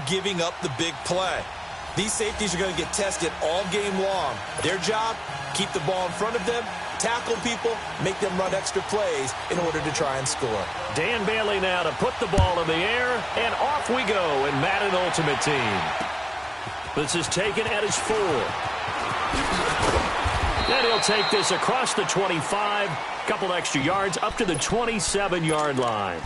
giving up the big play. These safeties are going to get tested all game long. Their job, keep the ball in front of them, tackle people, make them run extra plays in order to try and score. Dan Bailey now to put the ball in the air, and off we go in Madden Ultimate Team. This is taken at his 4. Then he'll take this across the 25, couple extra yards up to the 27-yard line.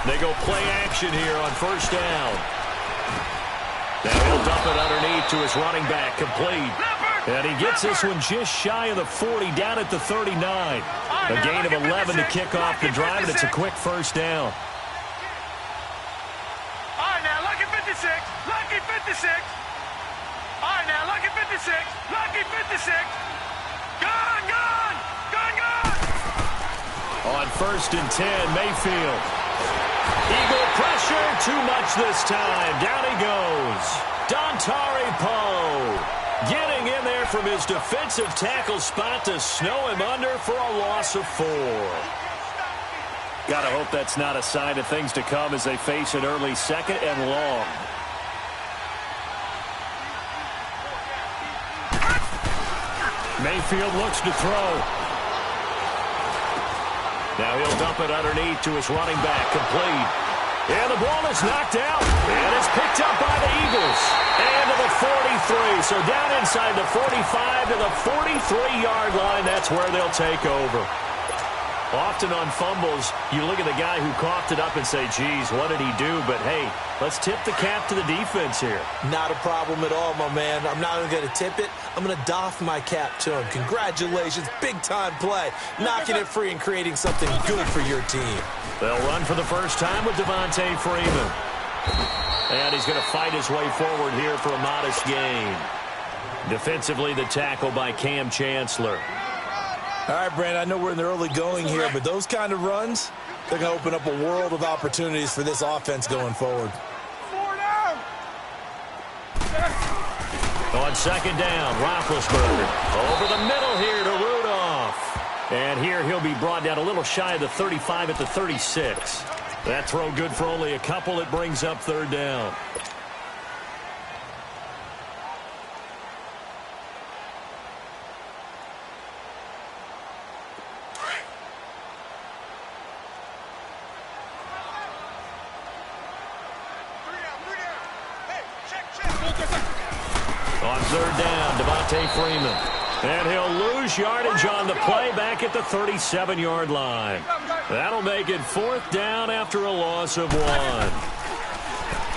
They go play action here on first down. Now he'll dump it underneath to his running back, complete. And he gets this one just shy of the 40, down at the 39. A gain of 11 to kick off the drive, and it's a quick first down. All right, now, lucky 56, lucky 56. All right, now, lucky 56, lucky 56. Gone, gone, gone, gone. On first and 10, Mayfield. Eagle pressure, too much this time. Down he goes. Dontari Poe getting in there from his defensive tackle spot to snow him under for a loss of 4. Gotta hope that's not a sign of things to come as they face an early second and long. Mayfield looks to throw. Now he'll dump it underneath to his running back, complete. And the ball is knocked out, and it's picked up by the Eagles. And to the 43, so down inside the 45 to the 43-yard line, that's where they'll take over. Often on fumbles, you look at the guy who coughed it up and say, geez, what did he do? But, hey, let's tip the cap to the defense here. Not a problem at all, my man. I'm not even going to tip it. I'm going to doff my cap to him. Congratulations. Big-time play. Knocking it free and creating something good for your team. They'll run for the first time with Devontae Freeman. And he's going to fight his way forward here for a modest gain. Defensively, the tackle by Cam Chancellor. All right, Brandon, I know we're in the early going here, but those kind of runs, they're going to open up a world of opportunities for this offense going forward. On second down, Roethlisberger over the middle here to Rudolph. And here he'll be brought down a little shy of the 35 at the 36. That throw good for only a couple. It brings up third down. On third down, Devontae Freeman. And he'll lose yardage on the play back at the 37-yard line. That'll make it fourth down after a loss of 1.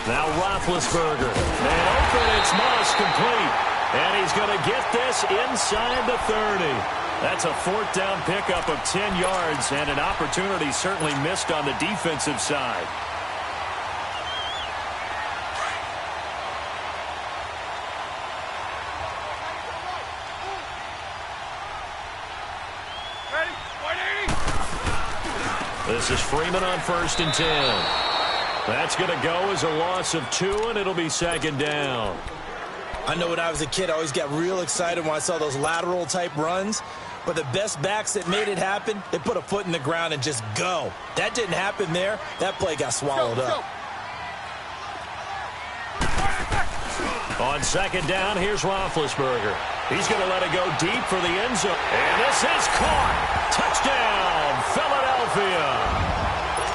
Now Roethlisberger. And open, it's Moss, complete. And he's going to get this inside the 30. That's a fourth down pickup of 10 yards and an opportunity certainly missed on the defensive side. This is Freeman on first and 10. That's going to go as a loss of 2, and it'll be second down. I know when I was a kid, I always got real excited when I saw those lateral-type runs. But the best backs that made it happen, they put a foot in the ground and just go. That didn't happen there. That play got swallowed up. On second down, here's Roethlisberger. He's going to let it go deep for the end zone. And this is caught. Touchdown, Philadelphia.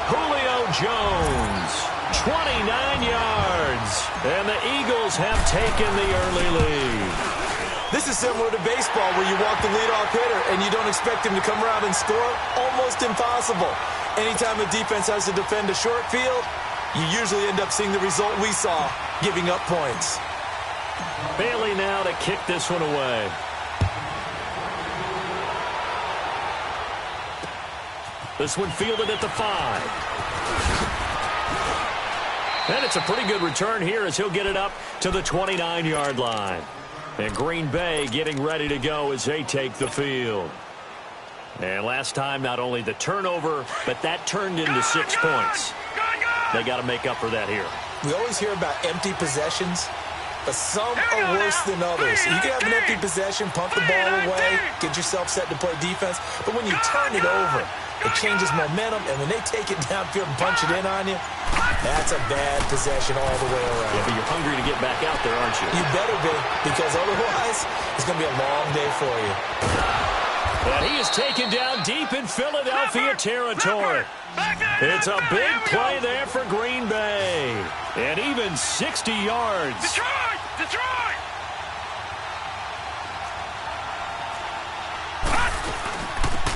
Julio Jones, 29 yards. And the Eagles have taken the early lead. This is similar to baseball where you walk the leadoff hitter and you don't expect him to come around and score. Almost impossible. Anytime a defense has to defend a short field, you usually end up seeing the result we saw, giving up points. Bailey now to kick this one away. This one fielded at the 5. And it's a pretty good return here as he'll get it up to the 29-yard line. And Green Bay getting ready to go as they take the field. And last time, not only the turnover, but that turned into 6 points. They got to make up for that here. We always hear about empty possessions, but some are worse than others. You can have an empty possession, pump the ball away, get yourself set to play defense, but when you turn it over, it changes momentum, and when they take it downfield and punch it in on you, that's a bad possession all the way around. Yeah, but you're hungry to get back out there, aren't you? You better be, because otherwise, it's going to be a long day for you. And he is taken down deep in Philadelphia territory. It's a big play there for Green Bay. And even 60 yards. Detroit! Detroit!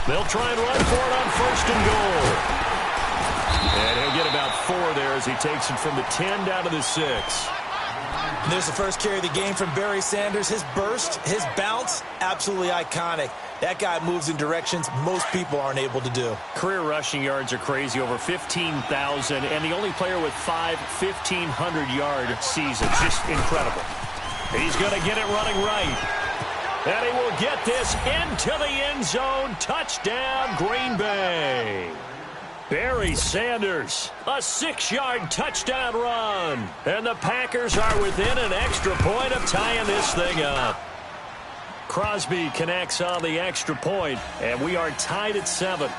They'll try and run for it on 1st and goal. And he'll get about 4 there as he takes it from the 10 down to the 6. And there's the first carry of the game from Barry Sanders. His burst, his bounce, absolutely iconic. That guy moves in directions most people aren't able to do. Career rushing yards are crazy, over 15,000, and the only player with 5 1,500-yard seasons. Just incredible. He's going to get it running right. And he will get this into the end zone. Touchdown, Green Bay. Barry Sanders, a 6-yard touchdown run. And the Packers are within an extra point of tying this thing up. Crosby connects on the extra point, and we are tied at 7.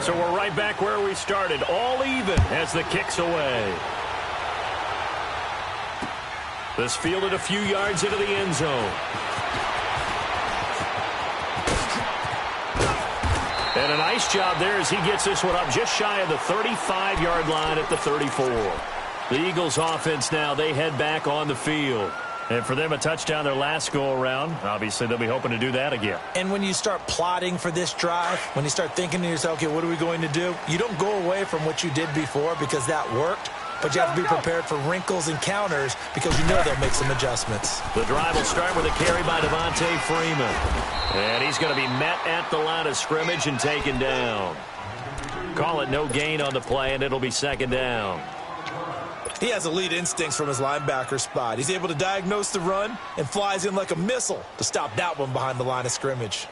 So we're right back where we started, all even as the kick's away. This fielded a few yards into the end zone. And a nice job there as he gets this one up just shy of the 35-yard line at the 34. The Eagles offense now, they head back on the field. And for them, a touchdown their last go-around. Obviously, they'll be hoping to do that again. And when you start plotting for this drive, when you start thinking to yourself, okay, what are we going to do? You don't go away from what you did before because that worked. But you have to be prepared for wrinkles and counters because you know they'll make some adjustments. The drive will start with a carry by Devontae Freeman. And he's going to be met at the line of scrimmage and taken down. Call it no gain on the play, and it'll be 2nd down. He has elite instincts from his linebacker spot. He's able to diagnose the run and flies in like a missile to stop that one behind the line of scrimmage.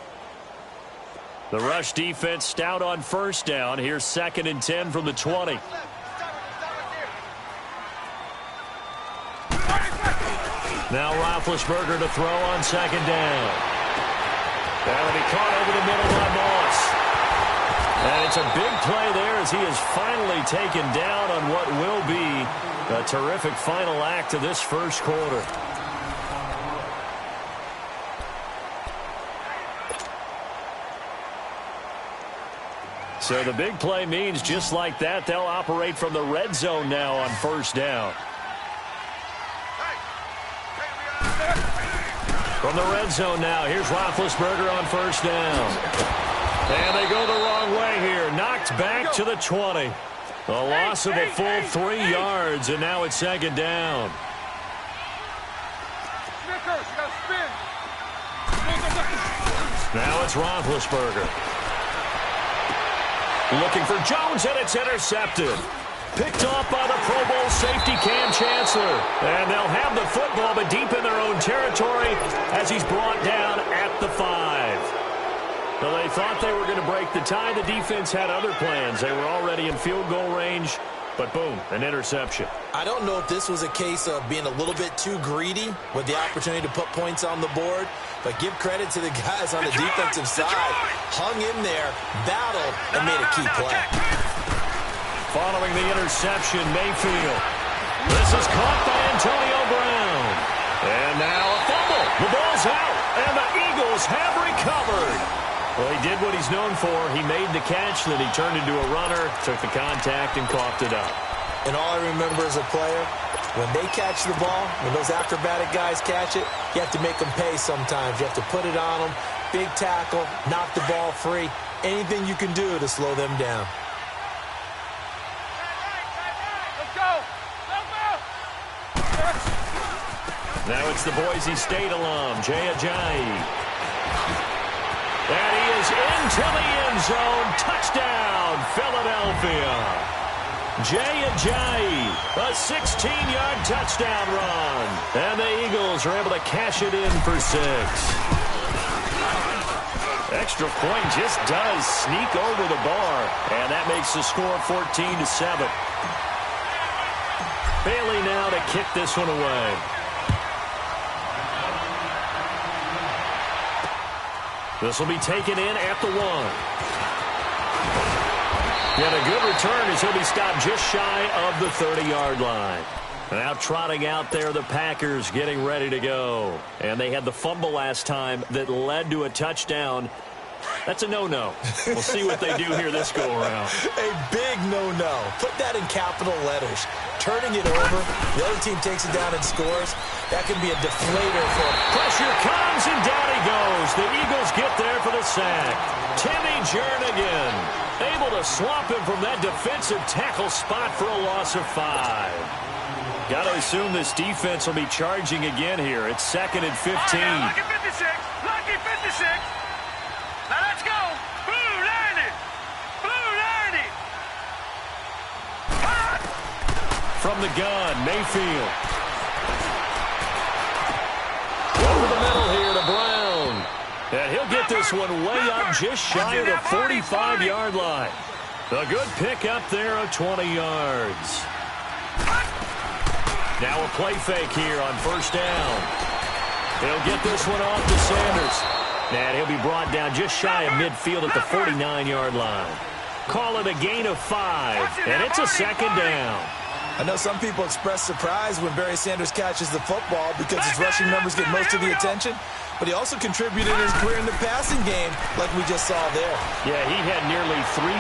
The rush defense stout on 1st down. Here's 2nd and 10 from the 20. Now Roethlisberger to throw on 2nd down. That'll be caught over the middle by Moss. And it's a big play there as he is finally taken down on what will be a terrific final act of this first quarter. So the big play means just like that, they'll operate from the red zone now on 1st down. From the red zone now, here's Roethlisberger on 1st down. And they go the wrong way here. Knocked back to the 20. A loss of a full 3 yards, and now it's 2nd down. Now it's Roethlisberger. Looking for Jones, and it's intercepted. Picked off by the Pro Bowl safety Cam Chancellor. And they'll have the football, but deep in their own territory as he's brought down at the 5. Well, they thought they were going to break the tie. The defense had other plans. They were already in field goal range, but boom, an interception. I don't know if this was a case of being a little bit too greedy with the opportunity to put points on the board, but give credit to the guys on the defensive side. Hung in there, battled, and made a key play. Following the interception, Mayfield. This is caught by Antonio Brown. And now a fumble. The ball's out, and the Eagles have recovered. Well, he did what he's known for. He made the catch, then he turned into a runner, took the contact, and coughed it up. And all I remember as a player, when they catch the ball, when those acrobatic guys catch it, you have to make them pay sometimes. You have to put it on them, big tackle, knock the ball free, anything you can do to slow them down. Now it's the Boise State alum, Jay Ajayi. And he is into the end zone. Touchdown, Philadelphia. Ajayi, a 16-yard touchdown run. And the Eagles are able to cash it in for 6. Extra point just does sneak over the bar, and that makes the score 14-7. Bailey now to kick this one away. This will be taken in at the 1. And a good return as he'll be stopped just shy of the 30-yard line. Now trotting out there, the Packers getting ready to go. And they had the fumble last time that led to a touchdown. That's a no-no. We'll see what they do here this go-around. A big no-no. Put that in capital letters. Turning it over, the other team takes it down and scores. That can be a deflator for them. Pressure comes, and down he goes. The Eagles get there for the sack. Timmy Jernigan able to swamp him from that defensive tackle spot for a loss of 5. Got to assume this defense will be charging again here. It's 2nd and 15. Lucky 56. Lucky 56. Now let's go. Blue 90. Blue 90. From the gun, Mayfield. Over the middle here to Brown. And he'll get this one way up just shy of the 45-yard line. A good pick up there of 20 yards. Now a play fake here on first down. He'll get this one off to Sanders. And he'll be brought down just shy of midfield at the 49-yard line. Call it a gain of 5, and it's a 2nd down. I know some people express surprise when Barry Sanders catches the football because his rushing numbers get most of the attention, but he also contributed in his career in the passing game like we just saw there. Yeah, he had nearly 3,000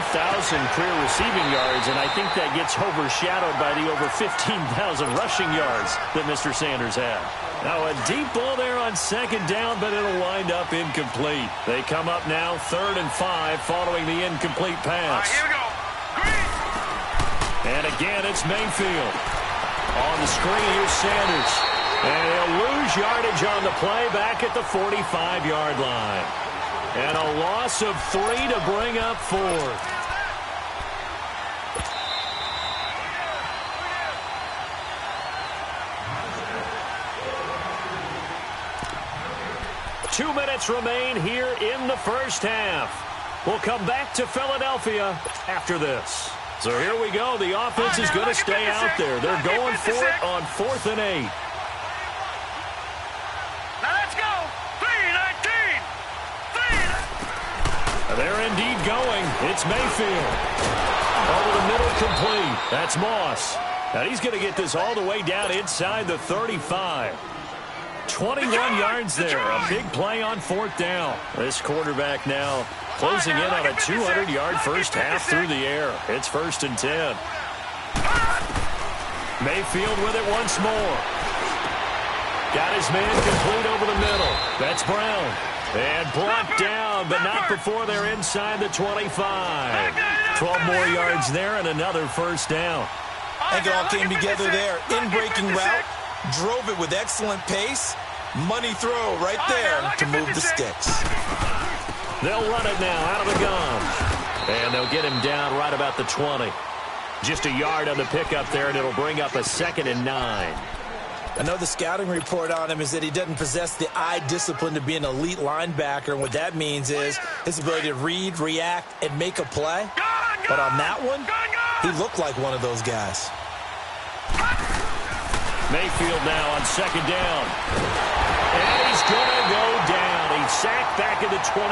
career receiving yards, and I think that gets overshadowed by the over 15,000 rushing yards that Mr. Sanders had. Now a deep ball there on 2nd down, but it'll wind up incomplete. They come up now 3rd and 5 following the incomplete pass. All right, here we go. Green. And again, it's Mayfield. On the screen, here's Sanders. And he'll lose yardage on the play back at the 45-yard line. And a loss of 3 to bring up 4th. Two minutes remain here in the first half. We'll come back to Philadelphia after this. So here we go. The offense is going to stay out there. They're going for it on 4th and 8. Now let's go. 3-19. They're indeed going. It's Mayfield. Over the middle, complete. That's Moss. And he's going to get this all the way down inside the 35. 21 yards there. A big play on 4th down. This quarterback now closing in on a 200-yard first half through the air. It's 1st and 10. Mayfield with it once more. Got his man complete over the middle. That's Brown. And brought down, but not before they're inside the 25. 12 more yards there and another first down. I think it all came together there. In-breaking route. Drove it with excellent pace. Money throw right there to move the sticks. They'll run it now out of the gun. And they'll get him down right about the 20. Just a yard on the pickup there, and it'll bring up a 2nd and 9. I know the scouting report on him is that he doesn't possess the eye discipline to be an elite linebacker. And what that means is his ability to read, react, and make a play. But on that one, he looked like one of those guys. Mayfield now on 2nd down. And he's going to go down. He's sacked back at the 24.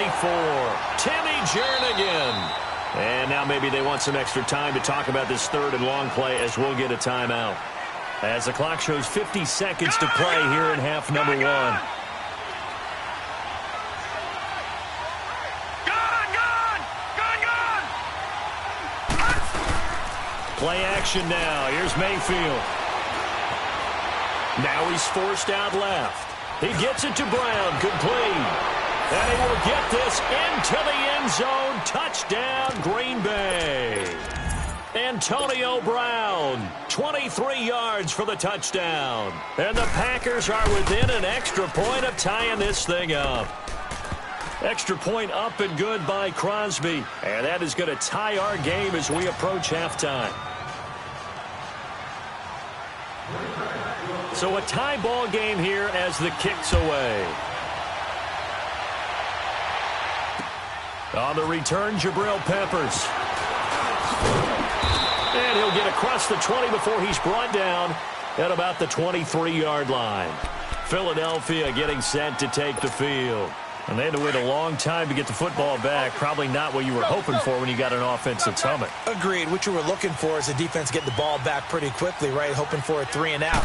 Timmy Jernigan. And now maybe they want some extra time to talk about this 3rd and long play as we'll get a timeout. As the clock shows 50 seconds to play here in half number 1. Play action now. Here's Mayfield. Now he's forced out left. He gets it to Brown, complete. And he will get this into the end zone. Touchdown, Green Bay. Antonio Brown, 23 yards for the touchdown. And the Packers are within an extra point of tying this thing up. Extra point up and good by Crosby. And that is going to tie our game as we approach halftime. So a tie ball game here as the kick's away. On the return, Jabril Peppers. And he'll get across the 20 before he's brought down at about the 23-yard line. Philadelphia getting set to take the field. And they had to wait a long time to get the football back. Probably not what you were hoping for when you got an offense that's humming. Agreed. What you were looking for is the defense get the ball back pretty quickly, right? Hoping for a 3 and out.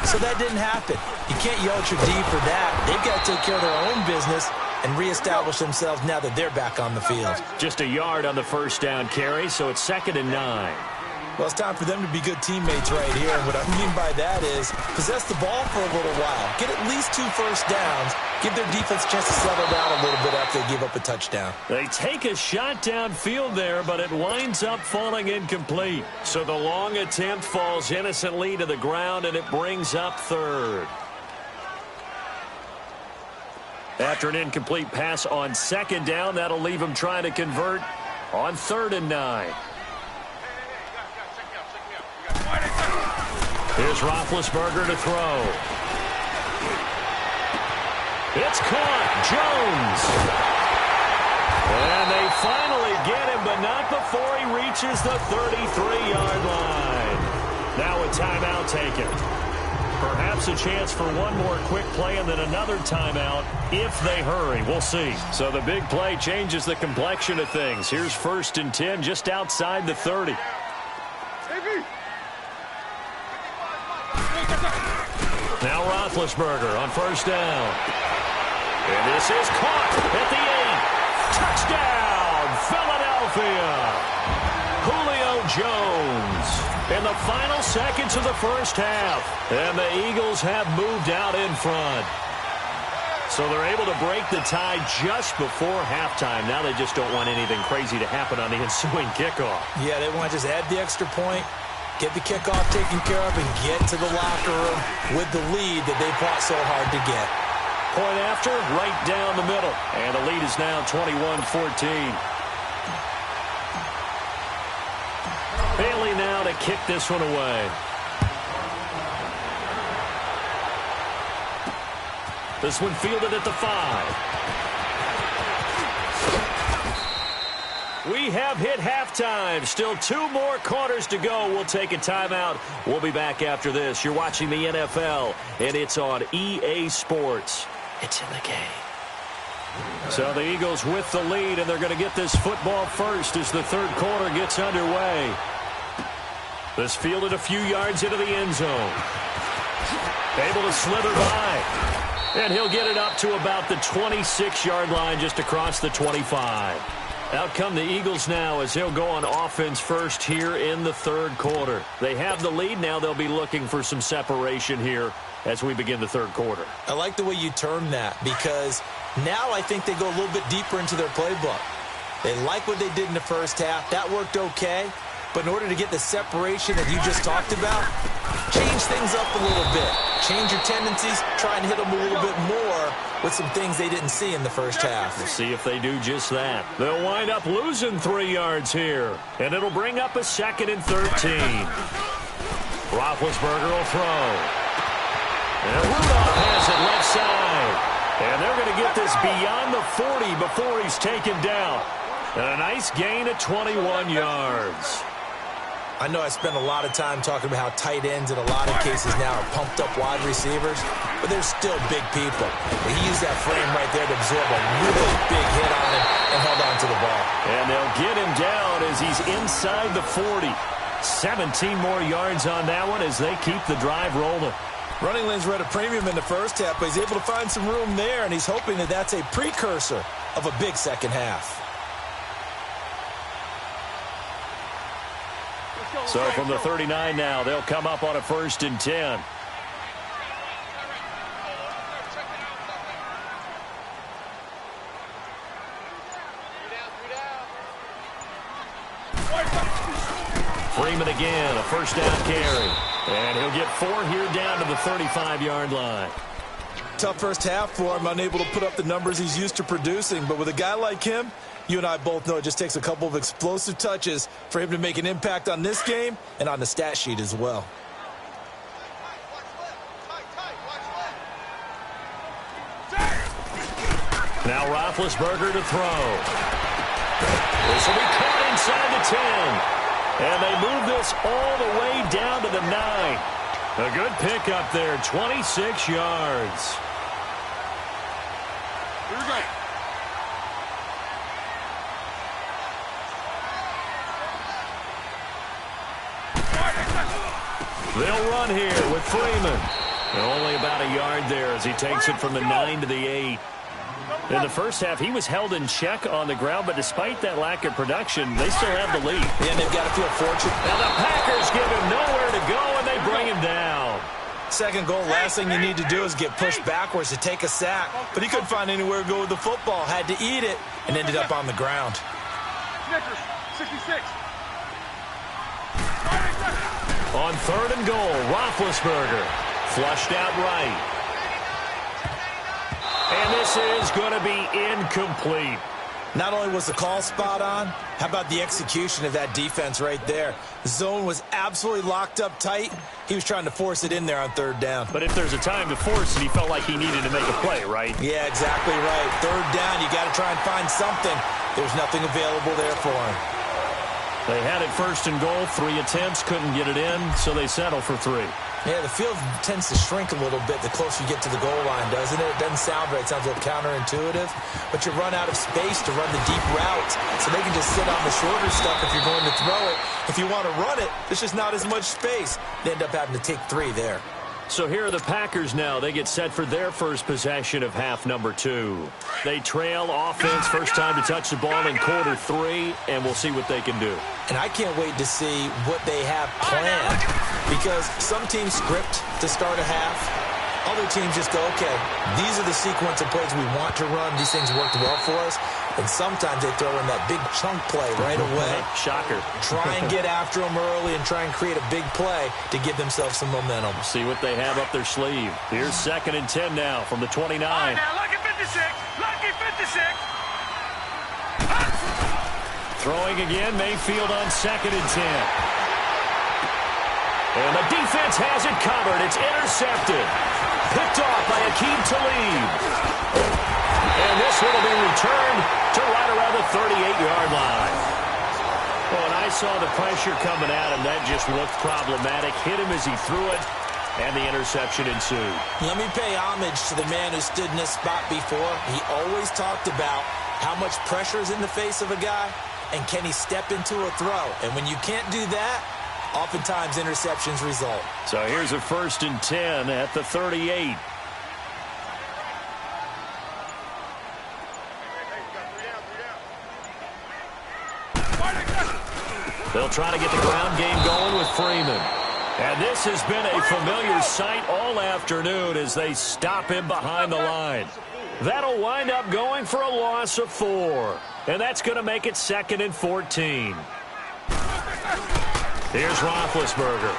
So that didn't happen. You can't yell at your D for that. They've got to take care of their own business and reestablish themselves now that they're back on the field. Just a yard on the first down carry, so it's 2nd and 9. Well, it's time for them to be good teammates right here. And what I mean by that is possess the ball for a little while. Get at least 2 first downs. Give their defense a chance to settle down a little bit after they give up a touchdown. They take a shot downfield there, but it winds up falling incomplete. So the long attempt falls innocently to the ground, and it brings up 3rd. After an incomplete pass on 2nd down, that'll leave him trying to convert on 3rd and 9. Here's Roethlisberger to throw. It's caught. Jones. And they finally get him, but not before he reaches the 33-yard line. Now a timeout taken. Perhaps a chance for one more quick play and then another timeout if they hurry. We'll see. So the big play changes the complexion of things. Here's 1st and 10 just outside the 30. Now Roethlisberger on 1st down. And this is caught at the 8. Touchdown, Philadelphia. Julio Jones in the final seconds of the first half. And the Eagles have moved out in front. So they're able to break the tie just before halftime. Now they just don't want anything crazy to happen on the ensuing kickoff. Yeah, they want to just add the extra point, get the kickoff taken care of, and get to the locker room with the lead that they fought so hard to get. Point after, right down the middle. And the lead is now 21-14. Bailey now to kick this one away. This one fielded at the 5. We have hit halftime. Still 2 more quarters to go. We'll take a timeout. We'll be back after this. You're watching the NFL, and it's on EA Sports. It's in the game. So the Eagles with the lead, and they're going to get this football first as the 3rd quarter gets underway. This fielded a few yards into the end zone. Able to slither by. And he'll get it up to about the 26-yard line just across the 25. Out come the Eagles now as they'll go on offense first here in the 3rd quarter. They have the lead now. They'll be looking for some separation here as we begin the 3rd quarter. I like the way you term that because now I think they go a little bit deeper into their playbook. They like what they did in the first half. That worked okay. But in order to get the separation that you just talked about, change things up a little bit. Change your tendencies. Try and hit them a little bit more with some things they didn't see in the first half. We'll see if they do just that. They'll wind up losing 3 yards here. And it'll bring up a 2nd and 13. Roethlisberger will throw. And Rudolph has it left side. And they're going to get this beyond the 40 before he's taken down. And a nice gain of 21 yards. I know I spent a lot of time talking about how tight ends in a lot of cases now are pumped up wide receivers, but they're still big people. He used that frame right there to absorb a really big hit on him and held on to the ball. And they'll get him down as he's inside the 40. 17 more yards on that one as they keep the drive rolling. Running lanes were at a premium in the first half, but he's able to find some room there, and he's hoping that that's a precursor of a big second half. So from the 39 now, they'll come up on a 1st and 10. Freeman again, a 1st down carry. And he'll get 4 here down to the 35-yard line. Tough first half for him, unable to put up the numbers he's used to producing. But with a guy like him, you and I both know it just takes a couple of explosive touches for him to make an impact on this game and on the stat sheet as well. Now Roethlisberger to throw. This will be caught inside the 10. And they move this all the way down to the 9. A good pickup there, 26 yards. Here we go. They'll run here with Freeman. Only about a yard there as he takes it from the 9 to the 8. In the first half, he was held in check on the ground, but despite that lack of production, they still have the lead. And they've got to feel fortunate. Now the Packers give him nowhere to go, and they bring him down. Second goal, last thing you need to do is get pushed backwards to take a sack. But he couldn't find anywhere to go with the football. Had to eat it and ended up on the ground. Snickers, 66. On 3rd and goal, Roethlisberger flushed out right. And this is going to be incomplete. Not only was the call spot on, how about the execution of that defense right there? The zone was absolutely locked up tight. He was trying to force it in there on 3rd down. But if there's a time to force it, he felt like he needed to make a play, right? Yeah, exactly right. 3rd down, you got to try and find something. There's nothing available there for him. They had it 1st and goal, 3 attempts, couldn't get it in, so they settle for 3. Yeah, the field tends to shrink a little bit the closer you get to the goal line, doesn't it? It doesn't sound right. It sounds a little counterintuitive. But you run out of space to run the deep routes, so they can just sit on the shorter stuff if you're going to throw it. If you want to run it, there's just not as much space. They end up having to take 3 there. So here are the Packers now. They get set for their first possession of half number 2. They trail offense, first time to touch the ball in quarter 3, and we'll see what they can do. And I can't wait to see what they have planned, because some teams script to start a half. Other teams just go, okay, these are the sequence of plays we want to run. These things worked well for us. And sometimes they throw in that big chunk play right away. Shocker. Try and get after them early and try and create a big play to give themselves some momentum. See what they have up their sleeve. Here's 2nd and 10 now from the 29. All right, now, lucky 56. Lucky 56. Throwing again, Mayfield on 2nd and 10. And the defense has it covered. It's intercepted. Picked off by Akeem Talib. And this one will be returned to right around the 38-yard line. Well, and I saw the pressure coming at him. That just looked problematic. Hit him as he threw it, and the interception ensued. Let me pay homage to the man who stood in this spot before. He always talked about how much pressure is in the face of a guy, and can he step into a throw. And when you can't do that, oftentimes interceptions result. So here's a 1st and 10 at the 38. They'll try to get the ground game going with Freeman. And this has been a familiar sight all afternoon as they stop him behind the line. That'll wind up going for a loss of 4. And that's going to make it 2nd and 14. Here's Roethlisberger.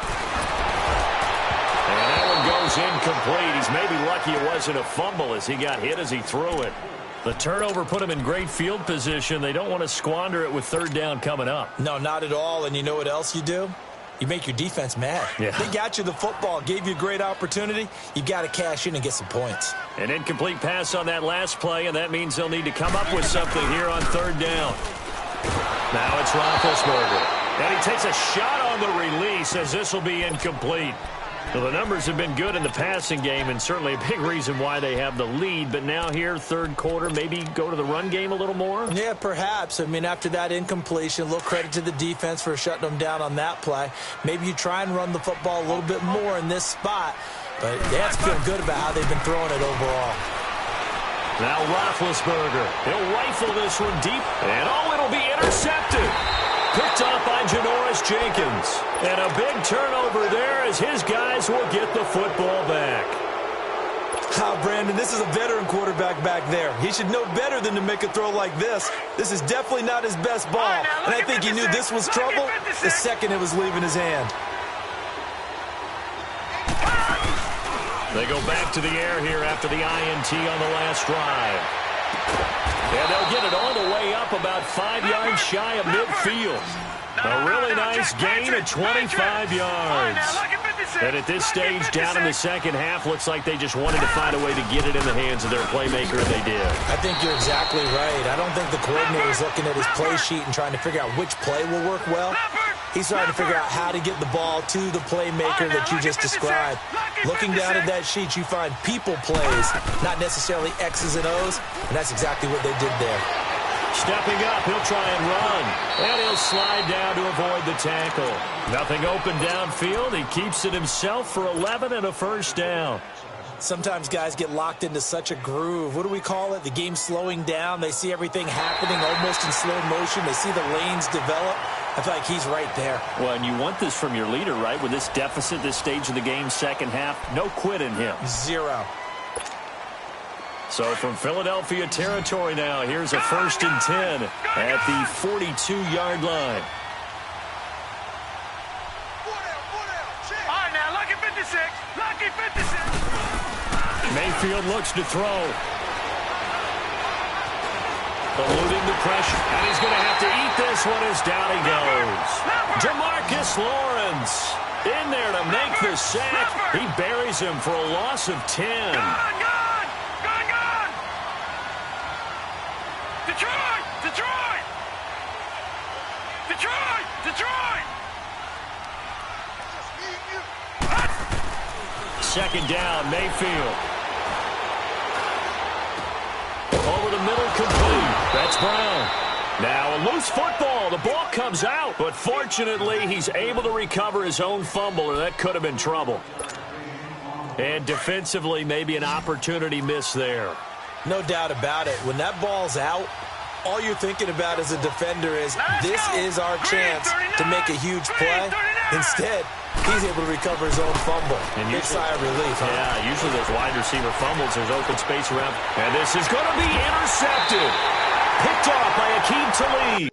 And that one goes incomplete. He's maybe lucky it wasn't a fumble as he got hit as he threw it. The turnover put him in great field position. They don't want to squander it with 3rd down coming up. No, not at all. And you know what else you do? You make your defense mad. Yeah. They got you the football, gave you a great opportunity. You got to cash in and get some points. An incomplete pass on that last play, and that means they'll need to come up with something here on 3rd down. Now it's Roethlisberger. And he takes a shot on the release as this will be incomplete. Well, the numbers have been good in the passing game, and certainly a big reason why they have the lead. But now here, 3rd quarter, maybe go to the run game a little more? Yeah, perhaps. I mean, after that incompletion, a little credit to the defense for shutting them down on that play. Maybe you try and run the football a little bit more in this spot. But they have to feel good about how they've been throwing it overall. Now Roethlisberger. He'll rifle this one deep, and it'll be intercepted. Picked off by Janoris Jenkins. And a big turnover there as his guys will get the football back. Brandon, this is a veteran quarterback back there. He should know better than to make a throw like this. This is definitely not his best ball. And I think he knew this was trouble the second it was leaving his hand. They go back to the air here after the INT on the last drive. And they'll get it all the way up about 5 yards shy of midfield. A really nice gain of 25 yards. And at this stage, down in the second half, looks like they just wanted to find a way to get it in the hands of their playmaker, and they did. I think you're exactly right. I don't think the coordinator is looking at his play sheet and trying to figure out which play will work well. He's trying to figure out how to get the ball to the playmaker that you just described. Looking down at that sheet, you find people plays, not necessarily X's and O's, and that's exactly what they did there. Stepping up, he'll try and run, and he'll slide down to avoid the tackle. Nothing open downfield. He keeps it himself for 11 and a first down. Sometimes guys get locked into such a groove. What do we call it? The game's slowing down. They see everything happening almost in slow motion. They see the lanes develop. I feel like he's right there. Well, and you want this from your leader, right? With this deficit, this stage of the game, second half, no quit in him. Zero. So from Philadelphia territory now, here's a 1st and 10 at the 42-yard line. All right, now, lucky 56. Lucky 56. Mayfield looks to throw. Eluding the pressure, and he's going to have to eat this one as down he goes. Demarcus Lawrence in there to make the sack. He buries him for a loss of 10. Gone! Detroit! Detroit! Detroit! Detroit! Second down, Mayfield. Over the middle, complete. That's Brown. Now a loose football. The ball comes out, but fortunately he's able to recover his own fumble, or that could have been trouble. And defensively, maybe an opportunity miss there. No doubt about it. When that ball's out, all you're thinking about as a defender is, this is our chance to make a huge play. Instead, he's able to recover his own fumble. And big sigh of relief, huh? Yeah, usually those wide receiver fumbles, there's open space around. And this is going to be intercepted. Picked off by Akeem Talib.